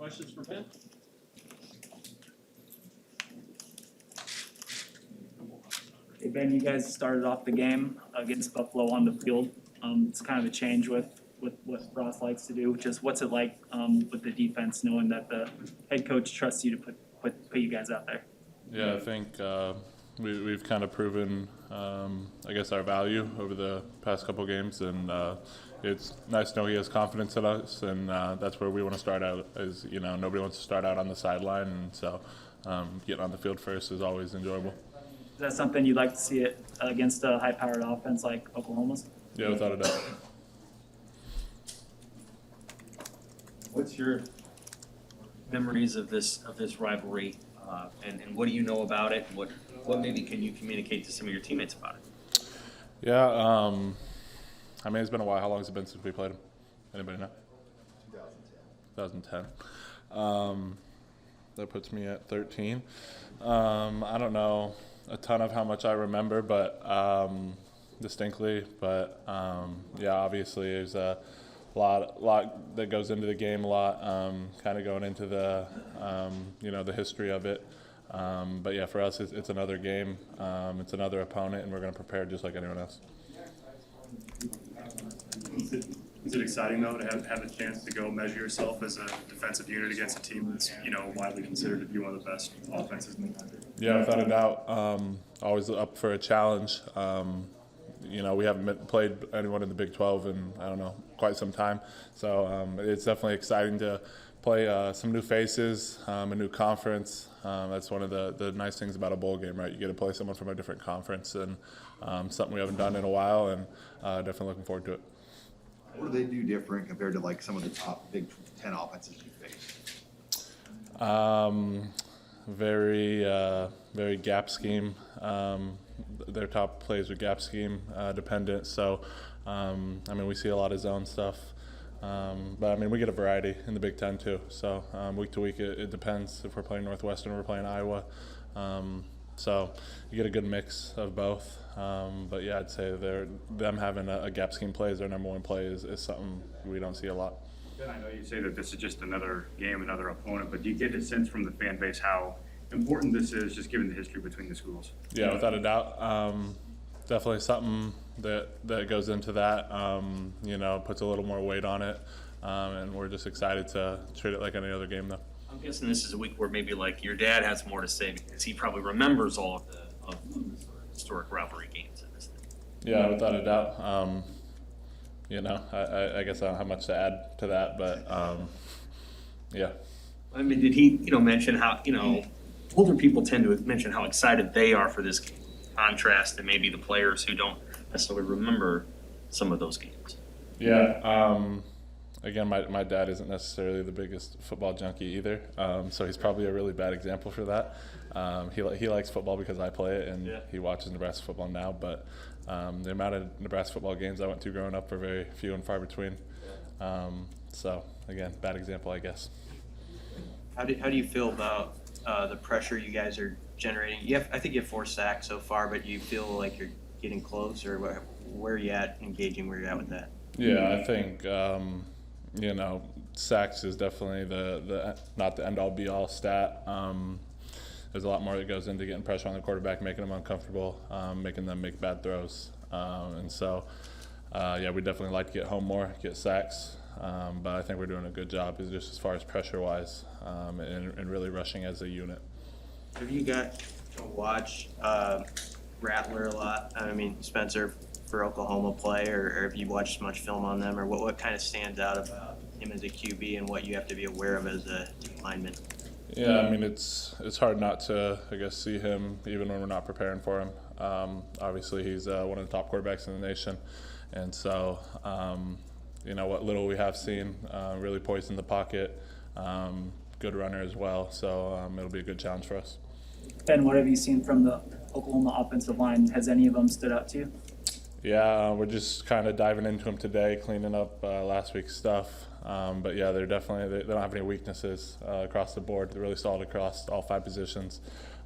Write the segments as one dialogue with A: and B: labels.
A: Questions for Ben?
B: Hey Ben, you guys started off the game against Buffalo on the field. It's kind of a change with what Ross likes to do. Just what's it like with the defense, knowing that the head coach trusts you to put you guys out there?
C: Yeah, I think we've kind of proven, I guess, our value over the past couple games, and it's nice to know he has confidence in us, and that's where we want to start out. Is nobody wants to start out on the sideline, and so getting on the field first is always enjoyable.
B: Is that something you'd like to see it against a high-powered offense like Oklahoma's?
C: Yeah, without a doubt.
A: What's your memories of this rivalry, and what do you know about it? What maybe can you communicate to some of your teammates about it?
C: Yeah, I mean, it's been a while. How long has it been since we played him? Anybody know? 2010. That puts me at 13. I don't know a ton of how much I remember, but distinctly. But yeah, obviously there's a lot that goes into the game. A lot kind of going into the the history of it. But yeah, for us, it's another game. It's another opponent, and we're going to prepare just like anyone else.
D: Is it exciting though to have a chance to go measure yourself as a defensive unit against a team that's widely considered to be one of the best offenses in the country?
C: Yeah, without a doubt. Always up for a challenge. We haven't played anyone in the Big 12 in I don't know quite some time, so it's definitely exciting to play some new faces, a new conference. That's one of the nice things about a bowl game, right? You get to play someone from a different conference, and something we haven't done in a while, and definitely looking forward to it.
E: What do they do different compared to like some of the top Big 10 offenses you face?
C: Very gap scheme. Their top plays are gap scheme dependent. So, we see a lot of zone stuff. But we get a variety in the Big Ten too. So week to week, it depends if we're playing Northwestern or we're playing Iowa. So you get a good mix of both. But yeah, I'd say them having a gap scheme play as their number one play is something we don't see a lot.
D: Ben, I know you say that this is just another game, another opponent, but do you get a sense from the fan base how important this is, just given the history between the schools?
C: Yeah, without a doubt. Definitely something that goes into that. Puts a little more weight on it, and we're just excited to treat it like any other game, though.
A: I'm guessing this is a week where maybe like your dad has more to say because he probably remembers all of the historic rivalry games in this thing.
C: Yeah, without a doubt. I guess I don't have much to add to that, but yeah.
A: Did he, mention how, older people tend to mention how excited they are for this game, contrast to maybe the players who don't necessarily remember some of those games?
C: Yeah. Again, my dad isn't necessarily the biggest football junkie either, so he's probably a really bad example for that. He likes football because I play it, and he watches Nebraska football now, but the amount of Nebraska football games I went to growing up were very few and far between. So, again, bad example, I guess.
F: How do you feel about the pressure you guys are generating? I think you have 4 sacks so far, but you feel like you're getting close, or where are you at engaging? Where are you at with that?
C: Yeah, I think sacks is definitely the not the end-all be-all stat. There's a lot more that goes into getting pressure on the quarterback, making them uncomfortable, making them make bad throws, and so we definitely like to get home more, get sacks. But I think we're doing a good job just as far as pressure-wise and really rushing as a unit.
F: Have you got to watch Rattler a lot? Spencer for Oklahoma play, or have you watched much film on them, or what kind of stands out about him as a QB and what you have to be aware of as a lineman?
C: Yeah, it's hard not to, I guess, see him even when we're not preparing for him. Obviously, he's one of the top quarterbacks in the nation, and so what little we have seen, really poised in the pocket, good runner as well. So it'll be a good challenge for us.
B: Ben, what have you seen from the Oklahoma offensive line? Has any of them stood out to you?
C: Yeah, we're just kind of diving into them today, cleaning up last week's stuff. But yeah, they don't have any weaknesses across the board. They're really solid across all 5 positions.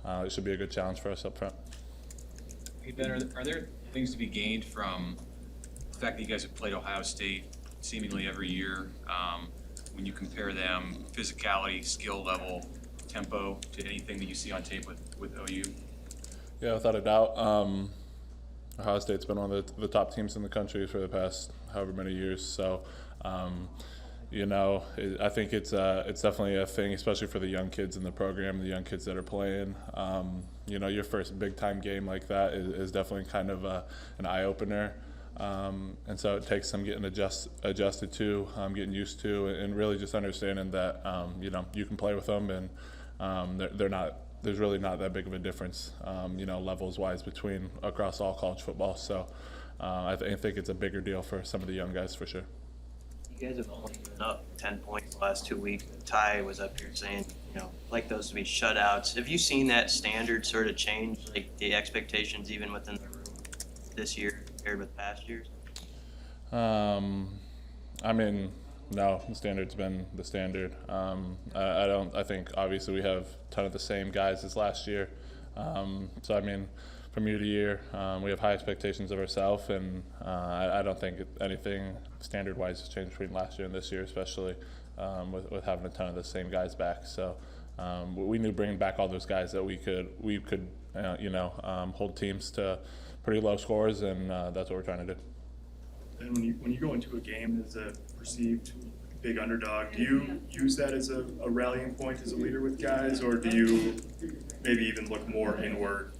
C: It should be a good challenge for us up front.
G: Hey Ben, are there things to be gained from the fact that you guys have played Ohio State seemingly every year? when you compare them, physicality, skill level, tempo, to anything that you see on tape with OU?
C: Yeah, without a doubt. Ohio State's been one of the top teams in the country for the past however many years. So, I think it's definitely a thing, especially for the young kids in the program, the young kids that are playing. Your first big time game like that is definitely kind of an eye opener. And so it takes some getting adjusted to, getting used to, and really just understanding that you can play with them, and there's really not that big of a difference, levels wise between across all college football. So I think it's a bigger deal for some of the young guys for sure.
F: You guys have only been up 10 points the last 2 weeks. Ty was up here saying, like those to be shutouts. Have you seen that standard sort of change, like the expectations even within the room this year compared with past years?
C: No, the standard's been the standard. I think obviously we have a ton of the same guys as last year. From year to year, we have high expectations of ourselves, and I don't think anything standard-wise has changed between last year and this year, especially with having a ton of the same guys back. So we knew bringing back all those guys that we could hold teams to pretty low scores, and that's what we're trying to do.
D: And when you go into a game as a perceived big underdog, do you use that as a rallying point as a leader with guys, or do you maybe even look more inward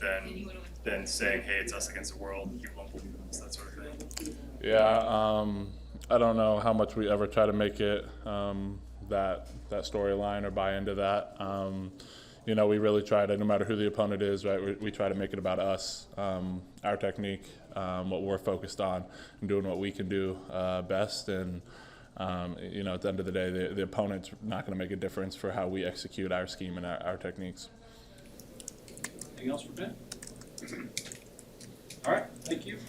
D: than saying, hey, it's us against the world, you won't believe us, that sort of thing?
C: Yeah, I don't know how much we ever try to make it that storyline or buy into that. We really try to, no matter who the opponent is, right, we try to make it about us, our technique, what we're focused on, and doing what we can do best. And, at the end of the day, the opponent's not going to make a difference for how we execute our scheme and our techniques.
H: Anything else for Ben? All right, thank you.